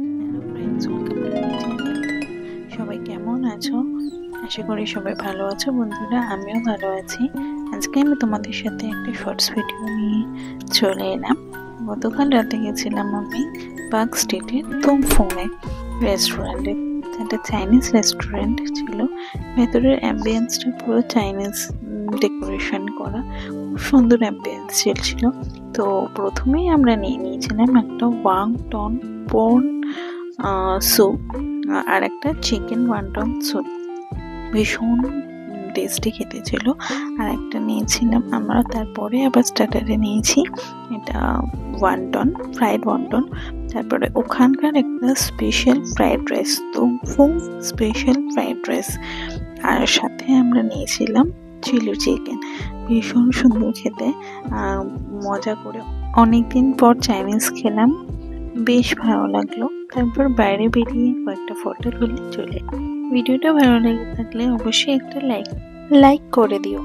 Hello friends, welcome to my channel. সবাই কেমন আছো? আশা করি সবাই ভালো আছো। বন্ধুরা, আমিও ভালো আছি। আজকে আমি তোমাদের সাথে একটা শর্টস ভিডিও নিয়ে চলে এলাম। গতকাল রাতে গেছিলাম আমি পার্ক স্ট্রিটের তুমফুংয়ে রেস্টুরেন্টে। একটা চাইনিজ রেস্টুরেন্ট ছিল। ভেতরের অ্যাম্বিয়েন্সটা পুরো চাইনিজ ডেকোরেশন করা, খুব সুন্দর অ্যাম্বিয়েন্স ছিল। তো প্রথমেই আমরা নিয়েছিলাম একটা ওয়াংটন পর্ন স্যুপ আর একটা চিকেন ওয়ান্টন স্যুপ। ভীষণ টেস্টি খেতে ছিল। আর একটা নিয়েছিলাম আমরা, তারপরে আবার স্টার্টারে নিয়েছি এটা ওয়ান্টন, ফ্রাইড ওয়ান্টন। তারপরে ওখানকার একটা স্পেশাল ফ্রাইড রাইস, তো ফুল স্পেশাল ফ্রাইড রাইস। আর সাথে আমরা নিয়েছিলাম চিলি চিকেন। ভীষণ সুন্দর খেতে, মজা করে অনেকদিন পর চাইনিজ খেলাম, বেশ ভালো লাগলো। তারপর বাইরে বেরিয়ে কয়েকটা ফটো তুলে চলে। ভিডিওটা ভালো লেগে থাকলে অবশ্যই একটা লাইক করে দিও।